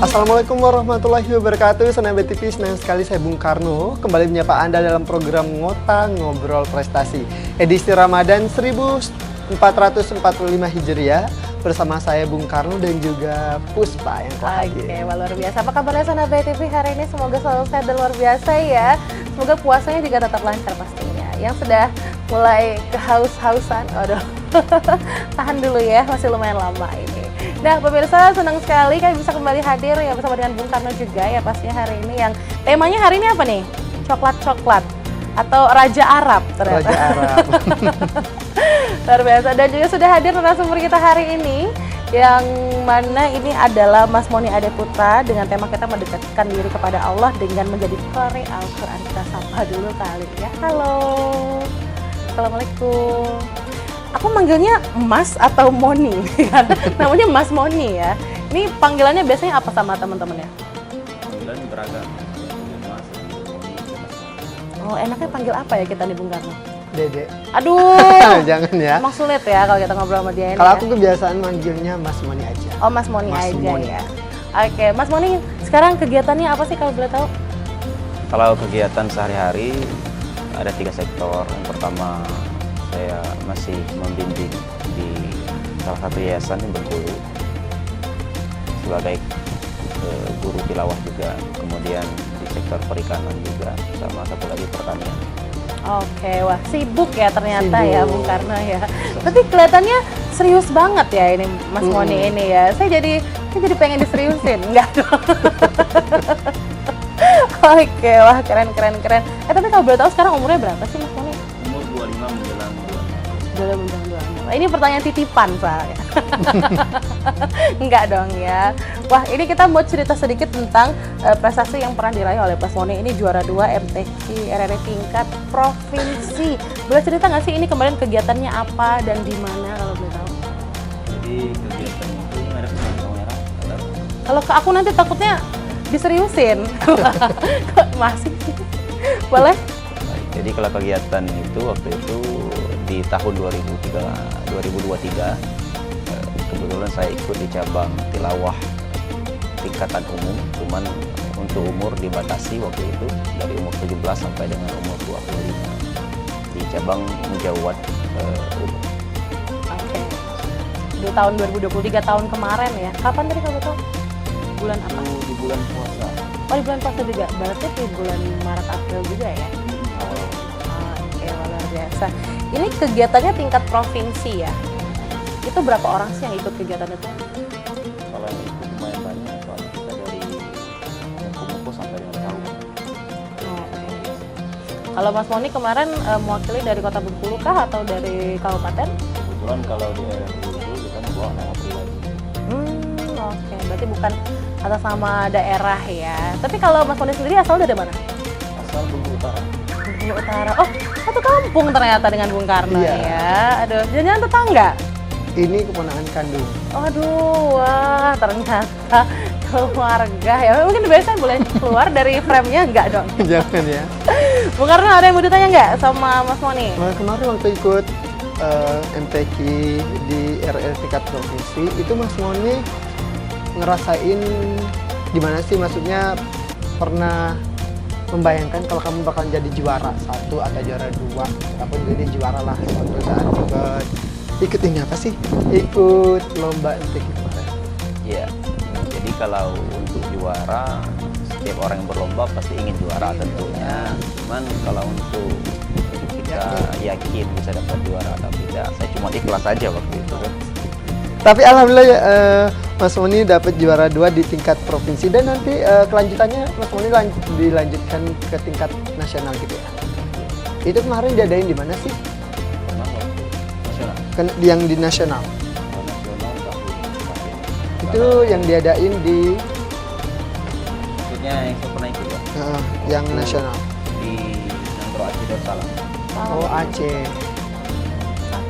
Assalamualaikum warahmatullahi wabarakatuh. Senang BTV, senang sekali saya Bung Karno kembali menyapa Anda dalam program Ngota Ngobrol Prestasi edisi Ramadan 1445 Hijriah bersama saya Bung Karno dan juga Puspa yang telah hadir. Oke, luar biasa. Apa kabarnya Senang BTV hari ini? Semoga selalu sehat dan luar biasa ya. Semoga puasanya juga tetap lancar pastinya. Yang sudah mulai kehaus-hausan, aduh, tahan dulu ya, masih lumayan lama ini. Nah, pemirsa, senang sekali kami bisa kembali hadir ya bersama dengan Bung Karno juga ya pastinya hari ini yang temanya hari ini apa nih? Coklat-coklat atau Raja Arab ternyata. Raja Arab. Luar biasa. Dan juga sudah hadir narasumber kita hari ini yang mana ini adalah Mas Moni Ade Putra dengan tema kita mendekatkan diri kepada Allah dengan menjadi Qari Al-Quran. Kita sapa dulu kali ya. Halo. Assalamualaikum. Aku manggilnya Mas atau Moni, kan? Namanya Mas Moni ya. Ini panggilannya biasanya apa sama teman-temannya? Panggilan beragam. Oh, enaknya panggil apa ya kita nih Bung Karno? Dede. Aduh, Jangan ya. emang sulit ya kalau kita ngobrol sama dia ini. Kalau ya? aku kebiasaan manggilnya Mas Moni aja. Oh, Mas Moni Mas aja Moni. ya. Oke, Mas Moni, sekarang kegiatannya apa sih kalau boleh tahu? Kalau kegiatan sehari-hari ada 3 sektor. Yang pertama saya masih membimbing di salah satu yayasan di Bengkulu sebagai guru tilawah juga. Kemudian di sektor perikanan juga, sama satu lagi pertanian. Oke, wah sibuk ya ternyata Sibuk. ya Bung Karno ya. Tapi kelihatannya serius banget ya ini Mas Moni ini ya. Saya jadi pengen diseriusin, enggak dong. Oke, wah keren. Tapi kalau boleh tahu sekarang umurnya berapa sih Mas Moni? Umur 25 menjelang 26. Udah menjelang 26. Ini pertanyaan titipan soalnya. Enggak dong ya. Wah, ini kita mau cerita sedikit tentang prestasi yang pernah diraih oleh Mas Moni. Ini juara 2 MTQ RRI tingkat provinsi. Boleh cerita nggak sih ini kemarin kegiatannya apa dan di mana kalau boleh tahu? Jadi kegiatan itu ada benang merah atau Kalau ke aku nanti takutnya diseriusin. Kok masih sih? Boleh? baik. Jadi kalau kegiatan itu waktu itu di tahun 2023 kebetulan saya ikut di cabang tilawah tingkatan umum, cuman untuk umur dibatasi waktu itu dari umur 17 sampai dengan umur 25 di cabang mujawad umum. Oke. Di tahun 2023 tahun kemarin ya. Kapan tadi kalau tahu? Bulan apa? Itu di bulan puasa. Oh, di bulan puasa juga. Berarti di bulan Maret April juga ya. Oke, luar biasa. Ini kegiatannya tingkat provinsi ya. Itu berapa orang sih yang ikut kegiatan itu? Kalau yang itu lumayan banyak, soalnya kita dari Muko sampai dengan Tahu. Oke. Kalau Mas Moni kemarin mewakili dari Kota Bengkulu kah atau dari kabupaten? Kebetulan kalau di RRI itu kita membawa nama pribadi. Oke. Berarti bukan atas nama daerah ya. Tapi kalau Mas Moni sendiri asal dari mana? Asal Bengkulu Utara. Bengkulu Utara. Oh, satu kampung ternyata dengan Bung Karno Iya. ya. Aduh, jangan-jangan tetangga? Ini keponakan kandung. Aduh, wah ternyata keluarga ya. Mungkin biasanya boleh keluar dari frame-nya, enggak dong? Jangan ya. Bung Karno ada yang mau ditanya nggak sama Mas Moni? Nah, kemarin waktu ikut MTQ di RRI tingkat provinsi, itu Mas Moni ngerasain gimana sih? Maksudnya pernah membayangkan kalau kamu bakal jadi juara 1 atau juara 2 ataupun jadi juara lah suatu saat ikut ini apa sih? Ikut lomba MTQ kemarin. Iya. Jadi kalau untuk juara, setiap orang yang berlomba pasti ingin juara tentunya. Cuman kalau untuk kita yakin bisa dapat juara atau tidak, saya cuma ikhlas aja waktu itu kan. Tapi alhamdulillah ya, Mas Moni dapat juara 2 di tingkat provinsi dan nanti kelanjutannya Mas Moni dilanjutkan ke tingkat nasional gitu ya. Itu kemarin diadain di mana sih? Pernah waktu nasional. Yang di nasional. Kalau nasional tahun kemarin. Itu yang diadain di Maksudnya yang saya pernah ikut ya, yang nasional. di Nangro Aceh Darussalam. Oh, Aceh.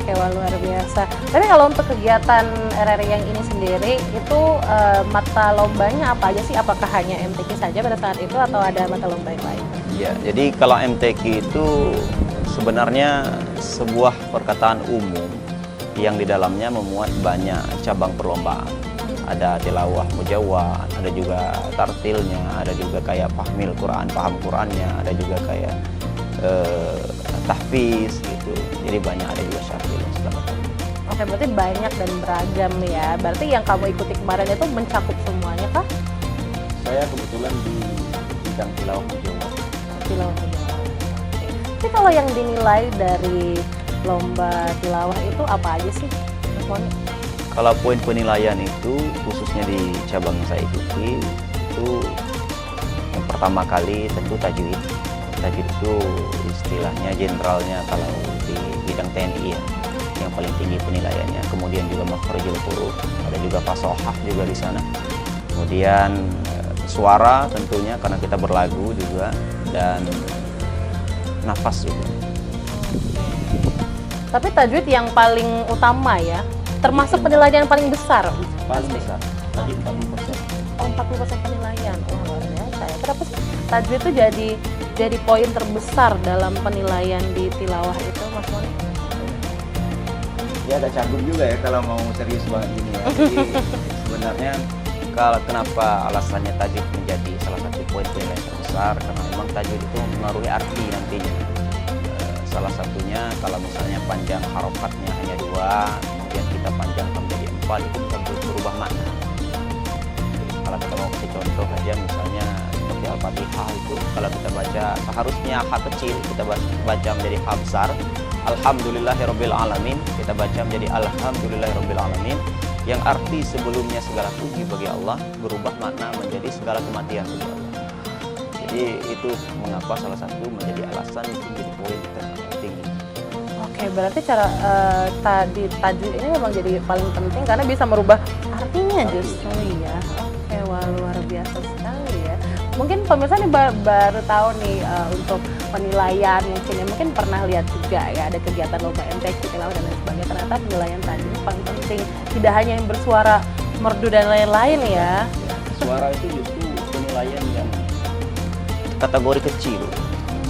Oke, wah luar biasa. Tapi kalau untuk kegiatan RRI yang ini sendiri, itu mata lombanya apa aja sih? Apakah hanya MTQ saja pada saat itu atau ada mata lomba yang lain? Ya, jadi kalau MTQ itu sebenarnya sebuah perkataan umum yang di dalamnya memuat banyak cabang perlombaan. ada tilawah mujawwad, ada juga tartilnya, ada juga kayak pahmil Quran, paham Qurannya, ada juga kayak tahfiz gitu. Jadi banyak, ada juga syartil dan segala macam. Oke, berarti banyak dan beragam ya. Berarti yang kamu ikuti kemarin itu mencakup semuanya kah? Saya kebetulan di bidang tilawah mujawwad. Tilawah tilawah. Oke. Tapi kalau yang dinilai dari lomba tilawah itu apa aja sih, Mas Moni? Kalau poin penilaian itu khususnya di cabang yang saya ikuti itu yang pertama kali tentu tajwid. Tajwid itu istilahnya generalnya kalau di bidang TNI ya, yang paling tinggi penilaiannya. Kemudian juga makhrajul huruf, ada juga fasohah juga di sana. Kemudian suara tentunya karena kita berlagu juga, dan nafas juga. Tapi tajwid yang paling utama ya, termasuk penilaian yang paling besar. Paling besar, tajwid 40%. Oh, 40% penilaian. Wah, luar biasa ya. Kenapa sih tajwid itu jadi poin terbesar dalam penilaian di tilawah itu, Mas Moni? Ya agak canggung juga ya kalau mau serius banget gini ya. Jadi sebenarnya kalau kenapa alasannya tajwid menjadi salah satu poin penilaian terbesar, karena memang tajwid itu mempengaruhi arti nantinya. Salah satunya kalau misalnya panjang harokatnya hanya 2, kemudian kita panjangkan menjadi 4, itu bisa berubah makna. Kalau kita mau kasih contoh aja misalnya seperti Al-Fatihah itu, kalau kita baca seharusnya ha kecil, kita baca menjadi ha besar. Alhamdulillahirabbil alamin, kita baca menjadi alhamdulillahirabbil alamin, yang arti sebelumnya segala puji bagi Allah berubah makna menjadi segala kematian bagi Allah. Jadi itu mengapa salah satu menjadi alasan itu menjadi poin tertinggi. Oke, berarti cara tajwid ini memang jadi paling penting karena bisa merubah artinya justru ya. Oke, wah luar biasa sekali ya. Mungkin pemirsa nih baru tahu nih untuk penilaian mungkin pernah lihat juga ya ada kegiatan lomba MTQ, tilawah dan lain sebagainya. Ternyata penilaian tajwid ini paling penting, tidak hanya yang bersuara merdu dan lain-lain ya. Suara itu justru penilaian yang kategori kecil.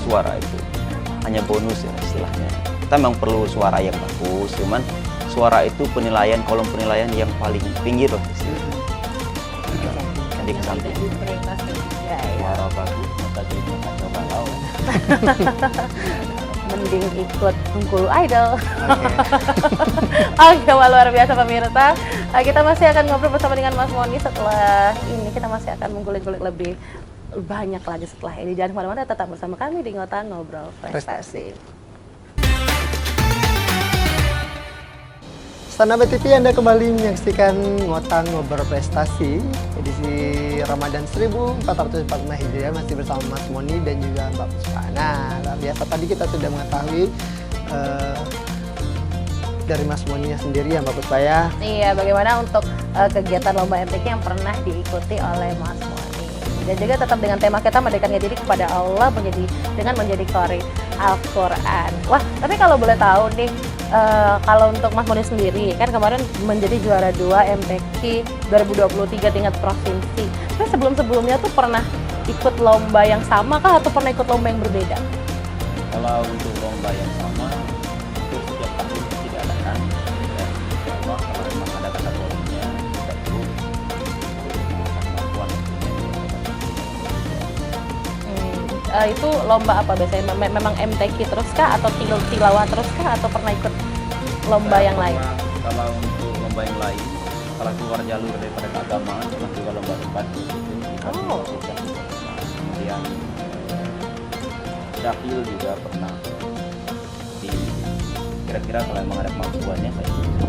Suara itu hanya bonus ya istilahnya. Kita memang perlu suara yang bagus, cuman suara itu penilaian, kolom penilaian yang paling pinggir lah istilahnya. Di kesamping. Ya, ya. Suara bagus, maka jadi kacau balau. Mending ikut Bengkulu Idol. Oke, wah, luar biasa pemirsa. Kita masih akan ngobrol bersama dengan Mas Moni. Setelah ini kita masih akan menggulik-gulik lebih banyak lagi setelah ini. Jangan kemana-mana, tetap bersama kami di Ngota Ngobrol Prestasi. Sahabat TV, Anda kembali menyaksikan Ngota Ngobrol Prestasi edisi Ramadan 1445 Hijriah, masih bersama Mas Moni dan juga Mbak Puspa. Nah, biasa tadi kita sudah mengetahui dari Mas Moninya sendiri ya Mbak Puspa ya. Iya, bagaimana untuk kegiatan lomba MTQ yang pernah diikuti oleh Mas Moni. Dan juga tetap dengan tema kita mendekatkan diri kepada Allah dengan menjadi qori Al-Quran. Wah, tapi kalau boleh tahu nih, kalau untuk Mas Moni sendiri, kan kemarin menjadi juara 2 MTQ 2023 tingkat provinsi. Tapi sebelum-sebelumnya tuh pernah ikut lomba yang sama kah atau pernah ikut lomba yang berbeda? Kalau untuk lomba yang sama, itu setiap tahun tidak adakan. Dan insya Allah kalau memang ada kategorinya, kita ikut. Itu lomba apa biasanya? Memang MTQ terus kah atau tilawah terus kah atau pernah ikut lomba yang lain? Kalau untuk lomba yang lain, kalau keluar jalur daripada keagamaan, pernah juga lomba debat gitu. Oh. Kemudian dapil juga pernah. Kira-kira kalau memang ada kemampuannya kayak gitu.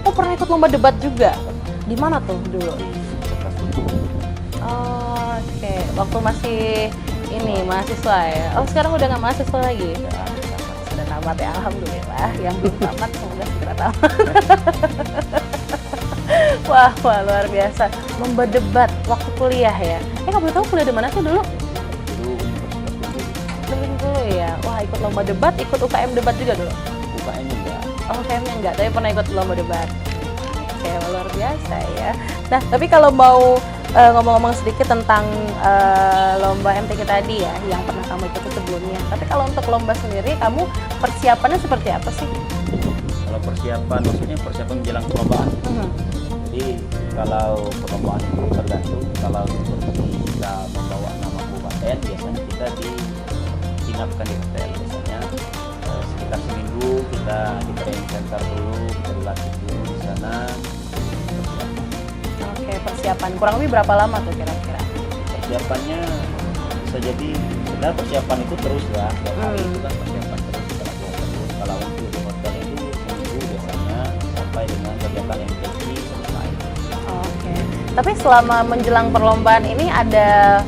Oh, pernah ikut lomba debat juga? Di mana tuh dulu? Oh, oke. Waktu masih ini mahasiswa ya. Oh, sekarang udah nggak mahasiswa lagi? Sudah tamat ya, alhamdulillah. Yang belum tamat semoga segera tamat. Wah, luar biasa. Lomba debat waktu kuliah ya. Kamu boleh tahu kuliah di mana sih dulu? Dulu Universitas Bengkulu ya. Wah, ikut lomba debat, ikut UKM debat juga dulu. UKM enggak. Oh, UKM-nya enggak, tapi pernah ikut lomba debat. Oke, luar biasa ya. Nah, tapi kalau mau ngomong-ngomong sedikit tentang lomba MTQ tadi ya, yang pernah kamu ikuti sebelumnya. Tapi kalau untuk lomba sendiri, kamu persiapannya seperti apa sih? Kalau persiapan, maksudnya persiapan menjelang perlombaan. Jadi kalau perlombaan itu tergantung, kalau seperti kita membawa nama kabupaten, biasanya kita diinapkan di hotel. Biasanya sekitar seminggu kita di training center dulu, kita dilatih dulu di sana. Oke, persiapan kurang lebih berapa lama tuh kira-kira? Persiapannya bisa jadi, sebenarnya persiapan itu terus ya, setiap hari itu kan persiapan terus, kita latihan terus. Kalau untuk di hotel itu seminggu biasanya sampai dengan kegiatan MTQ selesai. Oke. Tapi selama menjelang perlombaan ini ada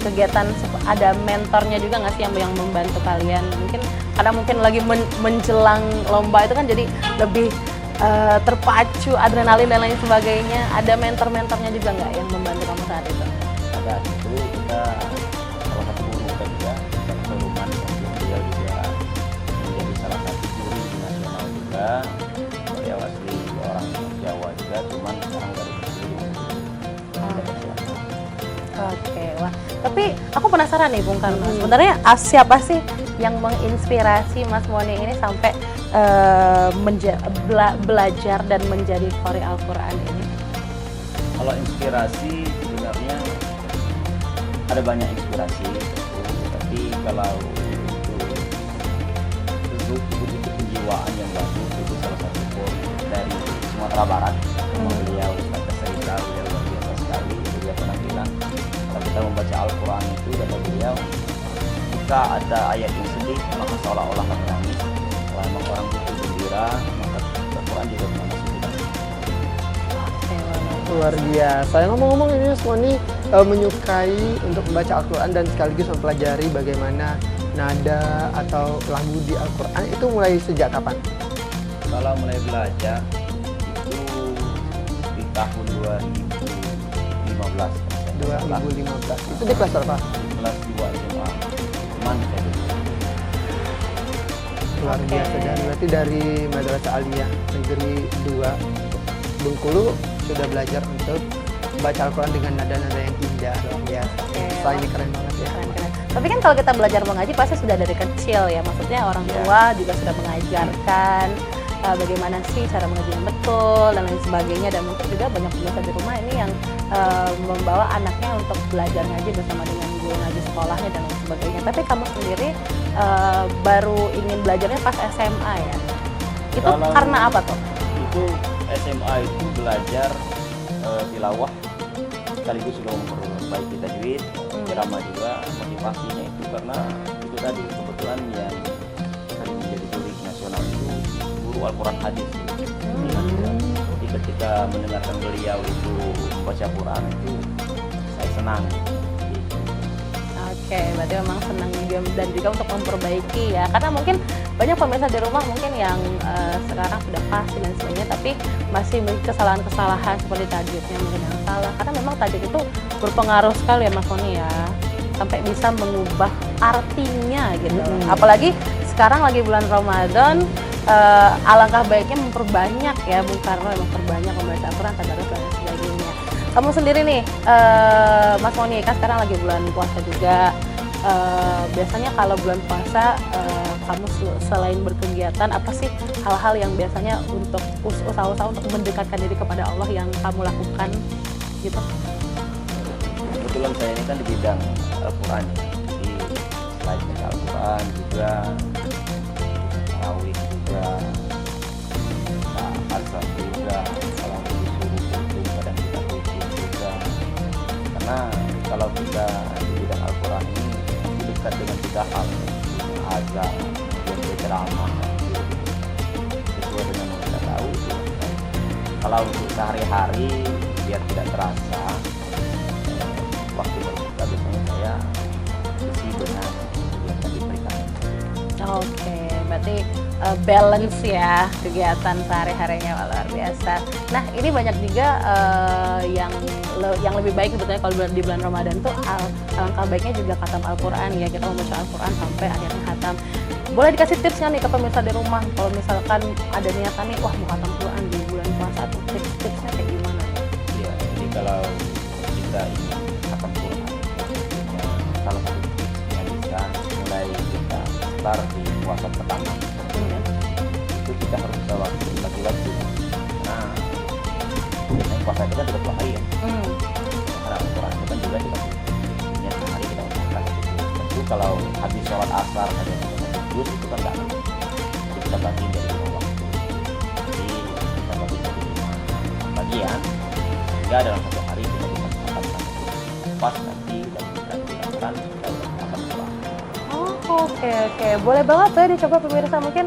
kegiatan, ada mentornya juga nggak sih yang membantu kalian? Mungkin karena mungkin lagi menjelang lomba itu kan jadi lebih terpacu, adrenalin dan lain sebagainya. Ada mentor-mentornya juga nggak yang membantu kamu saat itu? Ada itu, kita salah satu guru kita juga, Dr. Ruman, beliau juga menjadi salah satu juri nasional juga. Beliau asli orang Jawa juga, cuman sekarang dari Oke, wah. Tapi aku penasaran nih Bung Karno, sebenarnya siapa sih yang menginspirasi Mas Moni ini sampai belajar dan menjadi qori Al-Quran ini? Kalau inspirasi sebenarnya ada banyak inspirasi, tapi kalau untuk kejiwaan yang bagus itu salah satu qori dari Sumatera Barat. Beliau Ustaz Kasarita, beliau luar biasa sekali. Beliau pernah bilang kalau kita membaca Al-Quran itu kata beliau, jika ada ayat yang sedih maka seolah-olah kami nangis. Kalau memang orang itu gembira maka Al-Quran juga menangis juga. Luar biasa. Ngomong-ngomong ini Mas Moni menyukai untuk membaca Al-Quran dan sekaligus mempelajari bagaimana nada atau lagu di Al-Quran itu mulai sejak kapan? Kalau mulai belajar itu di tahun 2015. 2015. Itu di kelas berapa? Di kelas 2 SMA. Cuman saya dulu. Luar biasa. Dan berarti dari Madrasah Aliyah Negeri 2 Bengkulu sudah belajar untuk membaca Al-Quran dengan nada-nada yang indah. Luar biasa. Saya ini keren banget ya. Keren. Tapi kan kalau kita belajar mengaji pasti sudah dari kecil ya, maksudnya orang tua juga sudah mengajarkan bagaimana sih cara mengaji yang betul dan lain sebagainya, dan mungkin juga banyak pemirsa di rumah ini yang membawa anaknya untuk belajar ngaji bersama dengan guru ngaji sekolahnya dan lain sebagainya. Tapi kamu sendiri baru ingin belajarnya pas SMA ya? Itu Kalau karena apa tuh? Itu SMA itu belajar tilawah sekaligus juga memperbaiki tajwid, irama juga. Motivasinya itu karena itu tadi kebetulan yang sering menjadi juri nasional itu guru Al-Quran hadis. Jadi ketika mendengarkan beliau itu membaca Quran itu saya senang. Oke, berarti memang senang juga dan juga untuk memperbaiki ya. Karena mungkin banyak pemirsa di rumah mungkin yang sekarang sudah fasih dan sebagainya, tapi masih memiliki kesalahan-kesalahan seperti tajwidnya mungkin yang salah. Karena memang tajwid itu berpengaruh sekali ya Mas Moni ya, sampai bisa mengubah artinya gitu. Apalagi sekarang lagi bulan Ramadan, alangkah baiknya memperbanyak ya Bung Karno, memperbanyak membaca Al-Quran, tadarus dan sebagainya. Kamu sendiri nih, Mas Moni, kan sekarang lagi bulan puasa juga. Biasanya kalau bulan puasa, kamu selain berkegiatan, apa sih hal-hal yang biasanya untuk usaha-usaha untuk mendekatkan diri kepada Allah yang kamu lakukan gitu? Kebetulan saya ini kan di bidang Al-Quran ya. Jadi selain baca Al-Quran juga tarawih juga, azan juga, kalau disuruh kutu kadang kita kutu juga. Karena kalau kita di bidang Al-Quran ini masih dekat dengan 3 hal, azan, kemudian berceramah, sesuai dengan yang kita tahu. Kalau untuk sehari-hari biar tidak terasa, waktu berbuka biasanya saya isi dengan kegiatan di perikanan. Oke, berarti balance ya kegiatan sehari-harinya, luar biasa. Nah, ini banyak juga yang lebih baik sebetulnya kalau di bulan Ramadan tuh alangkah baiknya juga khatam Al-Quran ya, kita membaca Al-Quran sampai akhirnya khatam. Boleh dikasih tipsnya nih ke pemirsa di rumah, kalau misalkan ada niatan nih, wah mau khatam Quran di bulan puasa tuh, tips-tipsnya kayak gimana? Ya, jadi kalau kita ingin khatam Quran, salah satu tipsnya bisa mulai kita start di puasa pertama. Itu kita harus bisa waktu bagi waktu. Nah, biasanya puasa itu kan 30 hari ya. Karena Al-Quran itu kan juga 30 hari kita ucapkan. Tentu kalau habis sholat asar ada juz itu kan nggak ada. Jadi kita bagi jadi 5 waktu. Jadi kita bagi jadi 5 bagian. Sehingga dalam satu hari kita bisa mengatakan pas nanti dan kita akan pulang. Oke, boleh banget ya dicoba pemirsa. Mungkin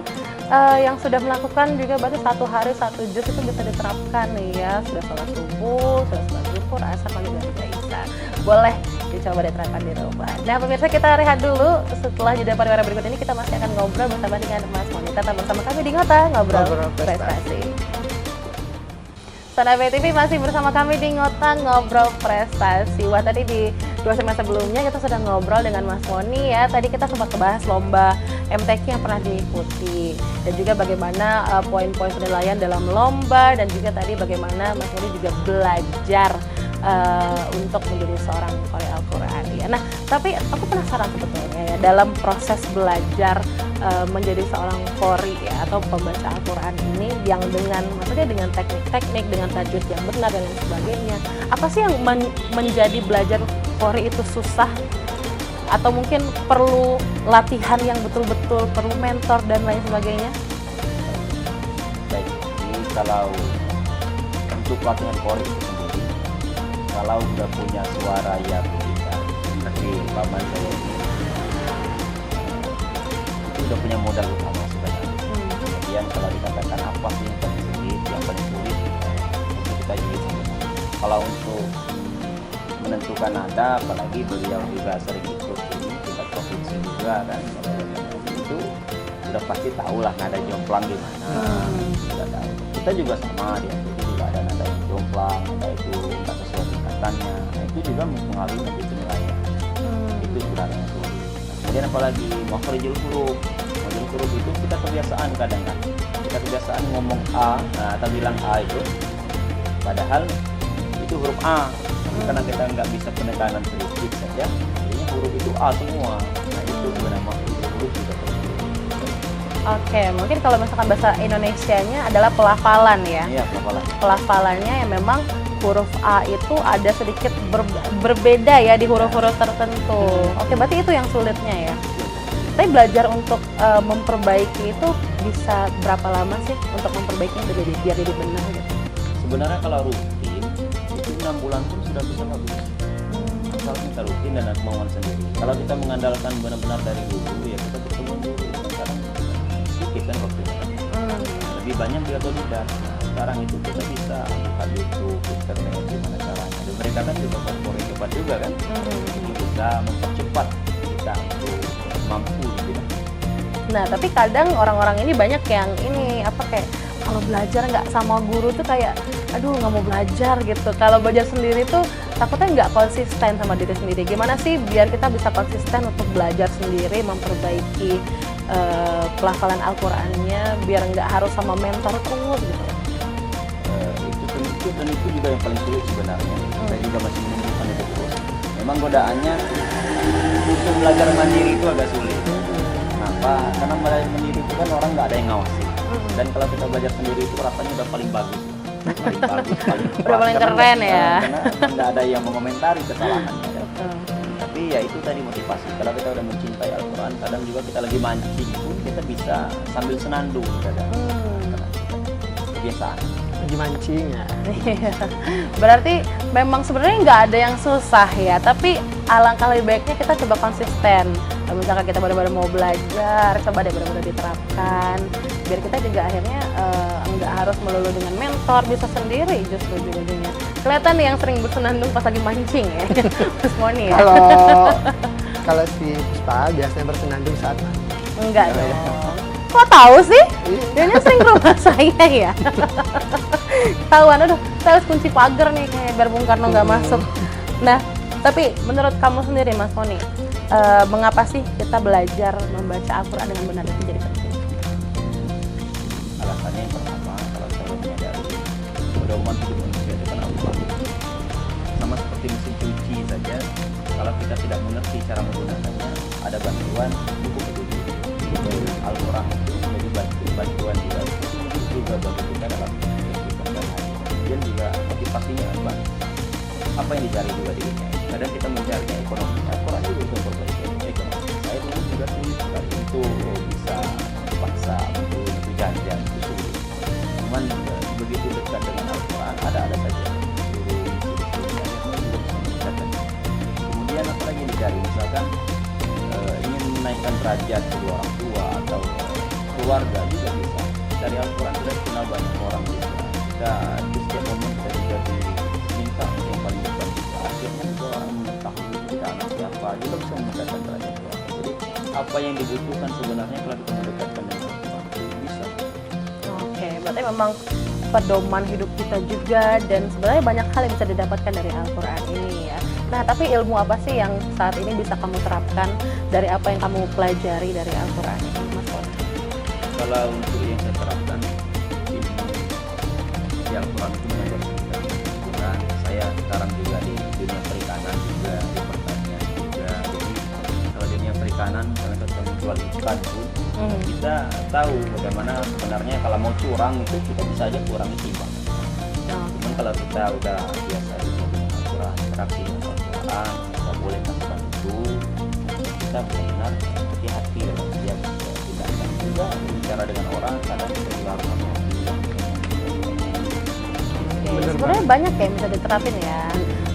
yang sudah melakukan juga berarti 1 hari 1 juz itu bisa diterapkan nih ya. Sudah sholat subuh, sudah sholat zuhur, asar, maghrib dan juga isya. Boleh dicoba diterapkan di rumah. Nah pemirsa, kita rehat dulu. Setelah jeda pariwara berikut ini kita masih akan ngobrol bersama dengan Mas Moni. Tetap bersama kami di Ngota Ngobrol Prestasi. Sobat BTV masih bersama kami di Ngota Ngobrol Prestasi. Wah, tadi di 2 segmen sebelumnya kita sudah ngobrol dengan Mas Moni ya. Tadi kita sempat membahas lomba MTQ yang pernah diikuti dan juga bagaimana poin-poin penilaian dalam lomba, dan juga tadi bagaimana Mas Moni juga belajar untuk menjadi seorang qori Al-Quran ya. Nah, tapi aku penasaran sebetulnya ya, dalam proses belajar menjadi seorang qori ya, atau pembaca Al-Quran ini yang maksudnya dengan teknik-teknik, dengan tajwid yang benar dan lain sebagainya. Apa sih yang menjadi belajar qori itu susah? Atau mungkin perlu latihan yang betul-betul, perlu mentor dan lain sebagainya? Baik, jadi kalau untuk latihan qori itu sendiri, kalau sudah punya suara yang indah, seperti paman saya ini, itu sudah punya modal utama sebenarnya. Kemudian kalau dikatakan apa sih yang paling sulit, untuk kita juga. Kalau untuk menentukan nada, apalagi beliau juga sering ikut ini tingkat provinsi juga kan, itu sudah pasti tahulah nada jomplang gimana. Sudah tahu. Kita juga sama, dia juga ada nada yang jomplang, nada itu nggak sesuai tingkatannya. Nah, itu juga mempengaruhi nanti penilaian. Itu sebenarnya sulit. Kemudian apalagi makharijul huruf. Makharijul huruf itu kita kebiasaan kadang kan. Kita kebiasaan ngomong A, nah atau bilang A itu, padahal itu huruf A. Tapi karena kita nggak bisa penekanan sedikit saja, jadinya huruf itu A semua. Nah itu sebenarnya makharijul huruf juga. Oke, mungkin kalau misalkan bahasa Indonesianya adalah pelafalan ya. Iya, pelafalan. Pelafalannya yang memang huruf A itu ada sedikit berbeda ya di huruf-huruf tertentu. Oke, berarti itu yang sulitnya ya. Tapi belajar untuk memperbaiki itu bisa berapa lama sih untuk memperbaikinya biar jadi benar gitu? Sebenarnya kalau rutin itu 6 bulan pun sudah bisa bagus. Asal kita rutin dan ada kemauan sendiri. Kalau kita mengandalkan benar-benar dari dulu ya kita bertemu dulu. Sekarang sedikit kan waktunya. Lebih banyak dia atau tidak. Nah, sekarang itu kita bisa buka YouTube, internet, gimana caranya. Dan mereka kan juga korporat cepat juga kan. Jadi bisa mempercepat kita untuk mampu di bidang. Nah, tapi kadang orang-orang ini banyak yang ini kayak kalau belajar nggak sama guru tuh kayak aduh nggak mau belajar gitu. Kalau belajar sendiri tuh takutnya nggak konsisten sama diri sendiri. Gimana sih biar kita bisa konsisten untuk belajar sendiri, memperbaiki pelafalan Al-Qurannya biar nggak harus sama mentor terus gitu? Itu juga yang paling sulit sebenarnya. Saya juga masih menemukan itu terus. Memang godaannya untuk belajar mandiri itu agak sulit. Kenapa? Karena belajar mandiri itu kan orang nggak ada yang ngawasi. Dan kalau kita belajar sendiri itu rasanya udah paling bagus. Paling bagus, paling udah paling keren ya. Karena nggak ada yang mengomentari kesalahannya. Tapi ya itu tadi motivasi. Kalau kita udah mencintai Al-Quran, kadang juga kita lagi mancing pun kita bisa sambil senandung kadang. Kebiasaan. Lagi mancing ya. Berarti memang sebenarnya nggak ada yang susah ya, tapi alangkah lebih baiknya kita coba konsisten. Kalau misalkan kita benar-benar mau belajar, coba deh benar-benar diterapkan, biar kita juga akhirnya nggak harus melulu dengan mentor, bisa sendiri justru ujung-ujungnya. Kelihatan nih yang sering bersenandung pas lagi mancing ya, Mas Moni ya. Kalau si Puspa biasanya bersenandung saat mancing. Enggak dong. Kok tahu sih? Dia sering ke rumah saya ya. Tahuan, aduh, saya harus kunci pagar nih kayak biar Bung Karno nggak masuk. Nah, tapi menurut kamu sendiri Mas Moni, mengapa sih kita belajar membaca Al-Quran dengan benar itu jadi penting? Alasannya yang pertama, kalau saya menyadari pedoman hidup manusia itu kan Al-Quran. Sama seperti mesin cuci saja, kalau kita tidak mengerti cara menggunakannya, ada bantuan buku petunjuk. Al-Quran itu menjadi bantuan juga bagi kita dalam kehidupan sehari-hari. Kemudian juga motivasinya apa yang dicari juga di dunia ini. Kadang kita mencari ekonomi, Al-Quran juga bisa memperbaiki ekonomi. Saya dulu juga sulit sekali untuk bisa paksa untuk jajan, itu sulit. Cuman begitu dekat dengan Al-Quran, ada saja kemudian apa lagi dicari, misalkan ingin menaikkan derajat kedua orang tua atau keluarga juga bisa. Dari Al-Quran kita kenal banyak orang juga. Kita di setiap momen kita juga diminta yang paling depan juga. Akhirnya juga orang mengetahui kita anak siapa juga bisa mendekatkan derajat keluarga. Jadi apa yang dibutuhkan sebenarnya kalau kita mendekatkan dengan Al-Quran itu bisa. Oke, berarti memang pedoman hidup kita juga, dan sebenarnya banyak hal yang bisa didapatkan dari Al-Quran ini ya. Nah, tapi ilmu apa sih yang saat ini bisa kamu terapkan dari apa yang kamu pelajari dari Al-Quran ini, Mas Wona? Kalau untuk yang saya terapkan ilmu di Al-Quran itu mengajar kita Al-Quran. Saya sekarang juga di dunia perikanan juga, di pertanian juga. Jadi kalau di dunia perikanan, karena kita menjual ikan itu, kita tahu bagaimana sebenarnya kalau mau curang itu kita bisa aja kurangi timbang. Cuman kalau kita udah biasa dengan Al-Quran, interaksi dengan Al-Quran, kita boleh melakukan itu, kita benar-benar hati-hati dalam setiap tindakan. Juga bicara dengan orang, kadang kita juga harus hati-hati. Sebenarnya banyak ya yang bisa diterapin ya.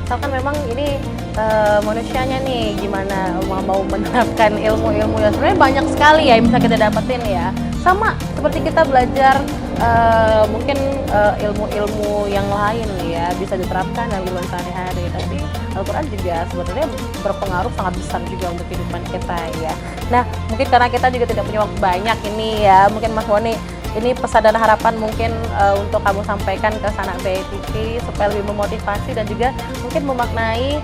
Misalkan memang ini manusianya nih gimana mau menerapkan ilmu-ilmu yang sebenarnya banyak sekali ya yang bisa kita dapetin ya. Sama seperti kita belajar mungkin ilmu-ilmu yang lain ya, bisa diterapkan dalam kehidupan sehari-hari. Tapi Al-Quran juga sebenarnya berpengaruh sangat besar juga untuk kehidupan kita ya. Nah, mungkin karena kita juga tidak punya waktu banyak ini ya, mungkin Mas Woni, ini pesan dan harapan mungkin untuk kamu sampaikan ke Sanak BTV supaya lebih memotivasi dan juga mungkin memaknai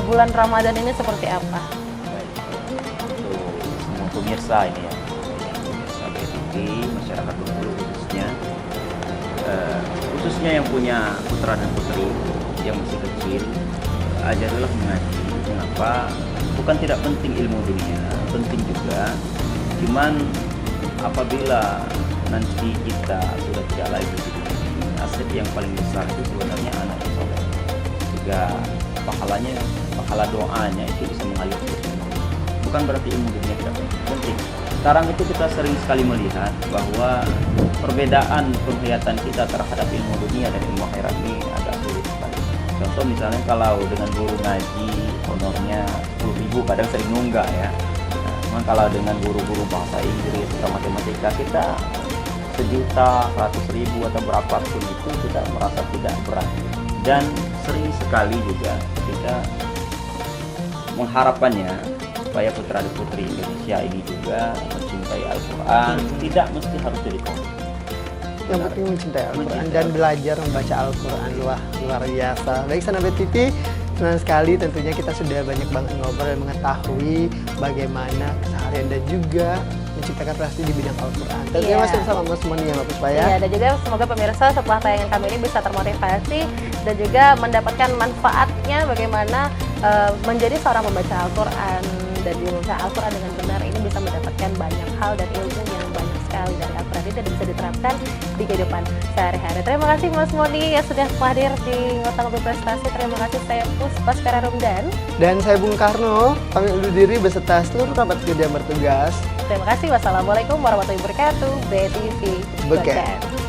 bulan Ramadan ini seperti apa? Baik, untuk semua pemirsa ini ya, pemirsa BTV, masyarakat Bengkulu khususnya yang punya putra dan putri yang masih kecil, ajarilah mengaji. Mengapa? Bukan tidak penting ilmu dunia, penting juga. Cuman apabila nanti kita sudah tidak lagi di dunia ini, aset yang paling besar itu sebenarnya anak yang soleh. Juga pahala doanya itu bisa mengalir terus. Bukan berarti ilmu dunia tidak penting. Sekarang itu kita sering sekali melihat bahwa perbedaan penglihatan kita terhadap ilmu dunia dan ilmu akhirat ini agak sulit sekali. Contoh misalnya kalau dengan guru ngaji honornya 10.000, kadang sering nunggak ya. Nah, kalau dengan guru-guru bahasa Inggris atau matematika kita 1.100.000 atau berapapun itu kita merasa tidak berat. Dan sering sekali juga kita mengharapkannya supaya putra dan putri Indonesia ini juga mencintai Al-Quran, tidak mesti harus jadi komik. Yang penting mencintai Al-Quran dan belajar membaca Al-Quran luar biasa. Baik, Sanak BTV, senang sekali tentunya kita sudah banyak banget ngobrol dan mengetahui bagaimana keseharian dan juga menciptakan prestasi di bidang Al-Quran. Tentunya masih bersama Mas Moni ya, Mbak Puspa ya. Iya, dan juga semoga pemirsa setelah tayangan kami ini bisa termotivasi dan juga mendapatkan manfaatnya bagaimana menjadi seorang pembaca Al-Quran dan membaca Al-Quran dengan benar ini bisa mendapatkan banyak hal dan ilmu yang banyak sekali dari Al-Quran ini dan bisa diterapkan di kehidupan sehari-hari. Terima kasih Mas Moni yang sudah hadir di Ngotak Ngobrol Prestasi. Terima kasih, saya Puspa Spera Rumdan. Dan saya Bung Karno, pamit undur diri beserta seluruh rapat kerja yang bertugas. Terima kasih. Wassalamualaikum warahmatullahi wabarakatuh. BTV Beken.